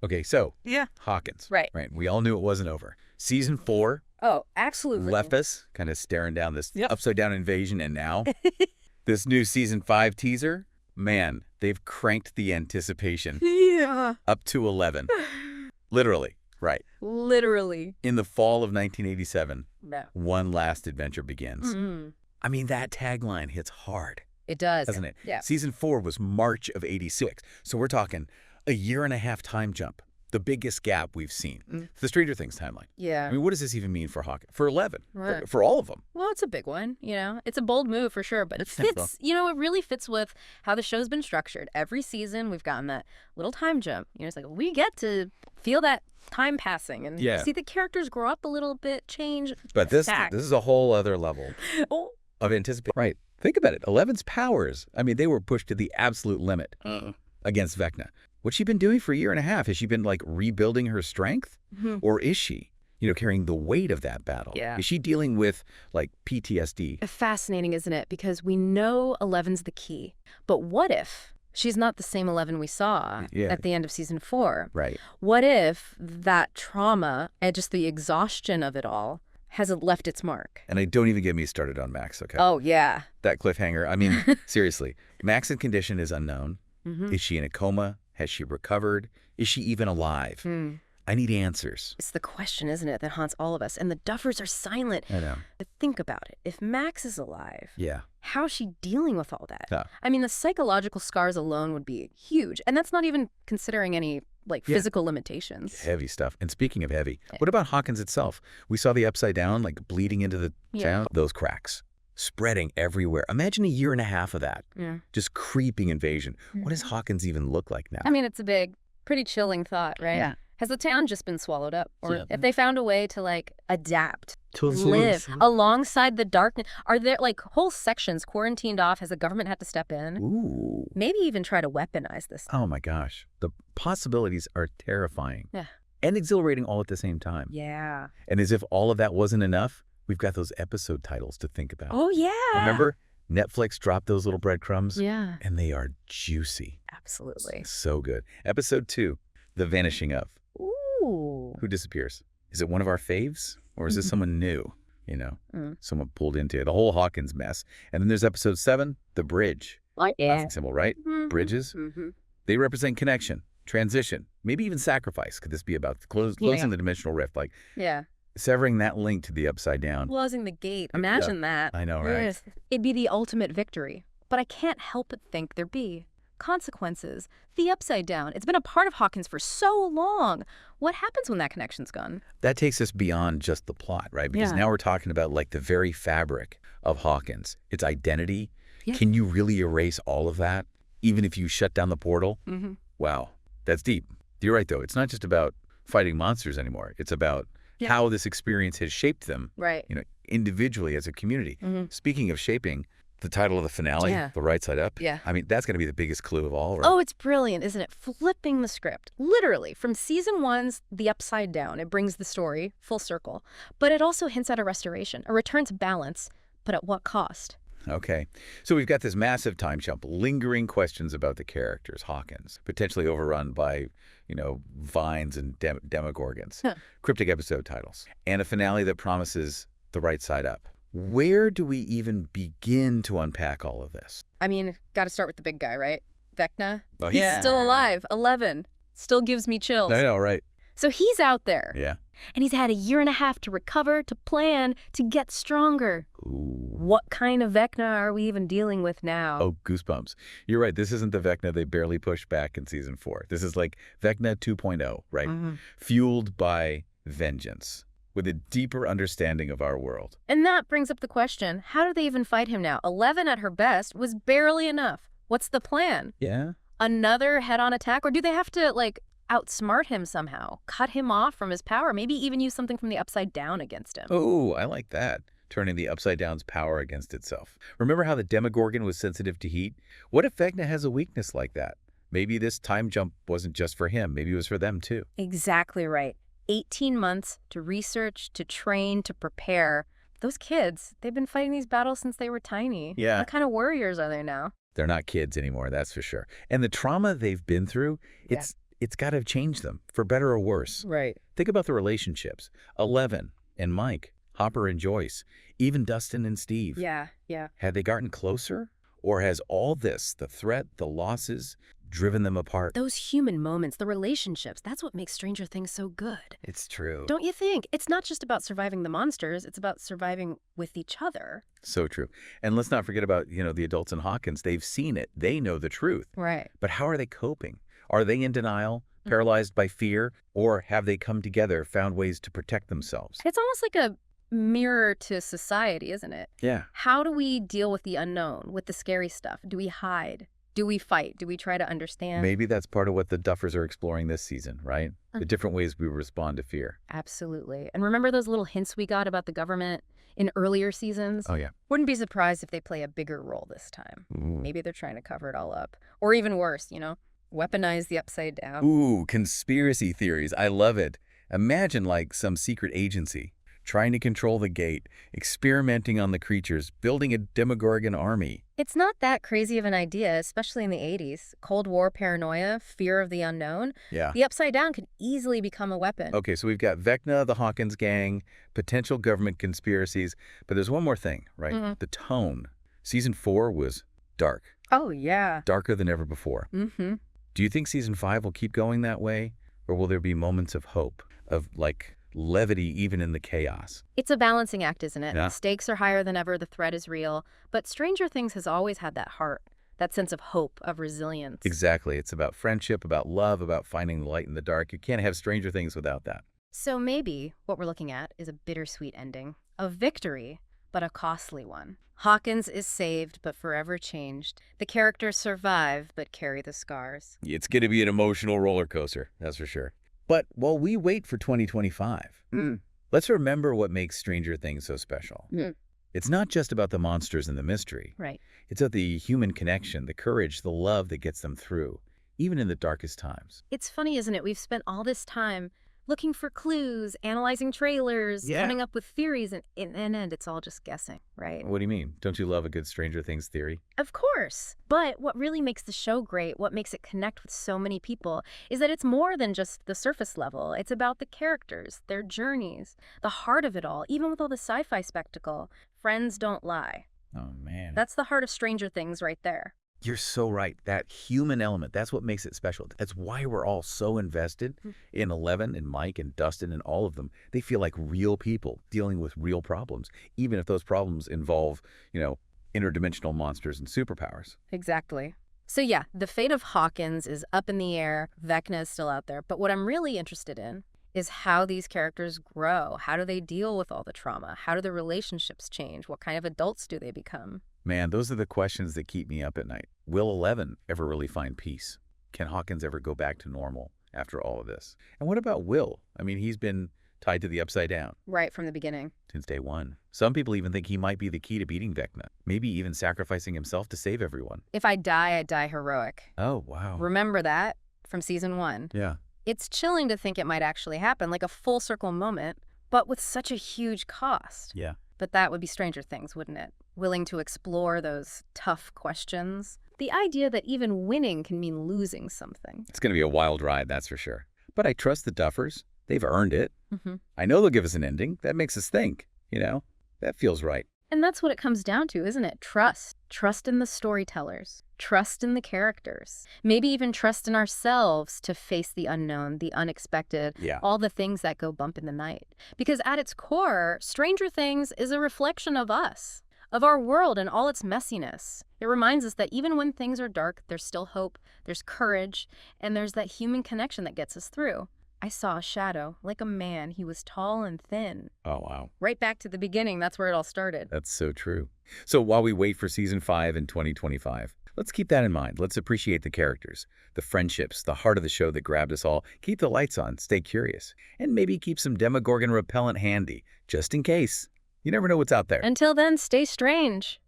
Okay, so Yeah. Hawkins. Right. Right. We all knew it wasn't over. Season 4 Oh, absolutely. left us kind of staring down this Yep. upside down invasion. And now this new season 5 teaser, man, they've cranked the anticipation Yeah. up to 11. Literally. Right. Literally. In the fall of 1987, No. one last adventure begins. Mm. I mean, that tagline hits hard, It does. doesn't it? Yeah. Season 4 was March of 86. So we're talking a year and a half time jump, the biggest gap we've seen. The Stranger Things timeline. Yeah. I mean, what does this even mean for Hawkins? For 11? Right. For all of them? Well, it's a big one, It's a bold move for sure, but it It's never fits, it really fits with how the show's been structured. Every season, we've gotten that little time jump. It's like we get to feel that time passing and Yeah. see the characters grow up a little bit, change. But this Fact. is a whole other level Oh. of anticipation. Right. Think about it. 11's powers, I mean, they were pushed to the absolute limit against Vecna. What's she been doing for a year and a half? Has she been, like, rebuilding her strength? Mhm. Or is she, carrying the weight of that battle? Yeah. Is she dealing with, like, PTSD? Fascinating, isn't it? Because we know 11's the key. But what if she's not the same 11 we saw Yeah. at the end of season 4? Right. What if that trauma and just the exhaustion of it all hasn't left its mark? And don't even get me started on Max, okay? Oh, yeah. That cliffhanger. I mean, seriously. Max's condition is unknown. Mhm. Is she in a coma? Has she recovered? Is she even alive? I need answers. It's the question, isn't it, that haunts all of us. And the Duffers are silent. I know. But think about it. If Max is alive, Yeah. how's she dealing with all that? Yeah. I mean, the psychological scars alone would be huge. And that's not even considering any, Yeah. physical limitations. Heavy stuff. And speaking of heavy, what about Hawkins itself? We saw the upside down, like, bleeding into the town. Those cracks spreading everywhere. Imagine a year and a half of that. Yeah. Just creeping invasion. What does Hawkins even look like now? I mean, it's a big, pretty chilling thought, right? Yeah. Has the town just been swallowed up? Or Yeah. if they found a way to, adapt, Totally. live alongside the darkness? Are there, whole sections quarantined off? Has the government had to step in? Ooh. Maybe even try to weaponize this. Oh, my gosh. The possibilities are terrifying. Yeah. And exhilarating all at the same time. Yeah. And as if all of that wasn't enough, we've got those episode titles to think about. Oh, yeah. Remember? Netflix dropped those little breadcrumbs? Yeah. And they are juicy. Absolutely. So good. Episode 2, The Vanishing of. Ooh. Who disappears? Is it one of our faves? Or is this someone new? Someone pulled into the whole Hawkins mess. And then there's episode 7, The Bridge. Yeah. Classic symbol, right? Bridges. Mm-hmm. They represent connection, transition, maybe even sacrifice. Could this be about closing the dimensional rift? Like Yeah. severing that link to the upside down. Closing the gate. Imagine that. I know, right? Yes. It'd be the ultimate victory. But I can't help but think there'd be consequences. The upside down. It's been a part of Hawkins for so long. What happens when that connection's gone? That takes us beyond just the plot, right? Because Yeah. now we're talking about like the very fabric of Hawkins, its identity. Yeah. Can you really erase all of that, even if you shut down the portal? Mm-hmm. Wow, that's deep. You're right, though. It's not just about fighting monsters anymore. It's about Yeah. how this experience has shaped them, Right. individually as a community. Mhm. Speaking of shaping, the title of the finale, Yeah. The Right Side Up. Yeah. I mean, that's going to be the biggest clue of all, right? Oh, it's brilliant, isn't it? Flipping the script. Literally, from season 1's The Upside Down, it brings the story full circle. But it also hints at a restoration, a return to balance, but at what cost? Okay. So we've got this massive time jump, lingering questions about the characters, Hawkins, potentially overrun by, vines and demogorgons, Huh. cryptic episode titles, and a finale that promises the right side up. Where do we even begin to unpack all of this? I mean, gotta start with the big guy, right? Vecna. Oh, He's yeah. still alive. 11. Still gives me chills. I know, right? So he's out there. Yeah. And he's had a year and a half to recover, to plan, to get stronger. Ooh. What kind of Vecna are we even dealing with now? Oh, goosebumps. You're right. This isn't the Vecna they barely pushed back in season 4. This is like Vecna 2.0, right? Mhm. Fueled by vengeance, with a deeper understanding of our world. And that brings up the question, how do they even fight him now? 11 at her best was barely enough. What's the plan? Yeah. Another head-on attack? Or do they have to, outsmart him somehow? Cut him off from his power? Maybe even use something from the upside down against him? Oh, I like that. Turning the Upside Down's power against itself. Remember how the Demogorgon was sensitive to heat? What if Vecna has a weakness like that? Maybe this time jump wasn't just for him. Maybe it was for them, too. Exactly right. 18 months to research, to train, to prepare. Those kids, they've been fighting these battles since they were tiny. Yeah. What kind of warriors are they now? They're not kids anymore, that's for sure. And the trauma they've been through, it's it's got to change them, for better or worse. Right. Think about the relationships. Eleven and Mike, Hopper and Joyce, even Dustin and Steve. Yeah. Had they gotten closer? Or has all this, the threat, the losses, driven them apart? Those human moments, the relationships, that's what makes Stranger Things so good. It's true. Don't you think? It's not just about surviving the monsters, it's about surviving with each other. So true. And let's not forget about, the adults in Hawkins. They've seen it. They know the truth. Right. But how are they coping? Are they in denial, paralyzed by fear, or have they come together, found ways to protect themselves? It's almost like a mirror to society, isn't it? Yeah. How do we deal with the unknown, with the scary stuff? Do we hide? Do we fight? Do we try to understand? Maybe that's part of what the Duffers are exploring this season, right? The different ways we respond to fear. Absolutely. And remember those little hints we got about the government in earlier seasons? Oh, yeah. Wouldn't be surprised if they play a bigger role this time. Ooh. Maybe they're trying to cover it all up. Or even worse, weaponize the Upside Down. Ooh, conspiracy theories. I love it. Imagine like some secret agency trying to control the gate, experimenting on the creatures, building a Demogorgon army. It's not that crazy of an idea, especially in the 80s. Cold War paranoia, fear of the unknown. Yeah. The Upside Down could easily become a weapon. Okay, so we've got Vecna, the Hawkins gang, potential government conspiracies, but there's one more thing, right? The tone. Season 4 was dark, Oh, yeah. darker than ever before. Mm-hmm. Do you think Season 5 will keep going that way, or will there be moments of hope, of levity even in the chaos? It's a balancing act, isn't it? Yeah. Stakes are higher than ever, the threat is real. But Stranger Things has always had that heart, that sense of hope, of resilience. Exactly. It's about friendship, about love, about finding the light in the dark. You can't have Stranger Things without that. So maybe what we're looking at is a bittersweet ending, a victory, but a costly one. Hawkins is saved, but forever changed. The characters survive, but carry the scars. It's going to be an emotional roller coaster, that's for sure. But while we wait for 2025, let's remember what makes Stranger Things so special. It's not just about the monsters and the mystery. Right. It's about the human connection, the courage, the love that gets them through, even in the darkest times. It's funny, isn't it? We've spent all this time looking for clues, analyzing trailers, Yeah. coming up with theories, and in the end, it's all just guessing, right? What do you mean? Don't you love a good Stranger Things theory? Of course. But what really makes the show great, what makes it connect with so many people, is that it's more than just the surface level. It's about the characters, their journeys, the heart of it all, even with all the sci-fi spectacle. Friends don't lie. Oh, man. That's the heart of Stranger Things right there. You're so right. That human element, that's what makes it special. That's why we're all so invested in Eleven and Mike and Dustin and all of them. They feel like real people dealing with real problems, even if those problems involve, interdimensional monsters and superpowers. Exactly. So yeah, the fate of Hawkins is up in the air. Vecna is still out there. But what I'm really interested in is how these characters grow. How do they deal with all the trauma? How do the relationships change? What kind of adults do they become? Man, those are the questions that keep me up at night. Will Eleven ever really find peace? Can Hawkins ever go back to normal after all of this? And what about Will? I mean, he's been tied to the Upside Down Right from the beginning. since day one. Some people even think he might be the key to beating Vecna, maybe even sacrificing himself to save everyone. If I die heroic. Oh, wow. Remember that from season 1. Yeah. It's chilling to think it might actually happen, like a full circle moment, but with such a huge cost. Yeah. But that would be Stranger Things, wouldn't it? Willing to explore those tough questions. The idea that even winning can mean losing something. It's going to be a wild ride, that's for sure. But I trust the Duffers. They've earned it. Mm-hmm. I know they'll give us an ending. That makes us think, That feels right. And that's what it comes down to, isn't it? Trust. Trust in the storytellers. Trust in the characters. Maybe even trust in ourselves to face the unknown, the unexpected, Yeah. all the things that go bump in the night. Because at its core, Stranger Things is a reflection of us, of our world and all its messiness. It reminds us that even when things are dark, there's still hope, there's courage, and there's that human connection that gets us through. I saw a shadow, like a man. He was tall and thin. Oh, wow. Right back to the beginning, that's where it all started. That's so true. So while we wait for season 5 in 2025, let's keep that in mind. Let's appreciate the characters, the friendships, the heart of the show that grabbed us all. Keep the lights on, stay curious, and maybe keep some Demogorgon repellent handy, just in case. You never know what's out there. Until then, stay strange.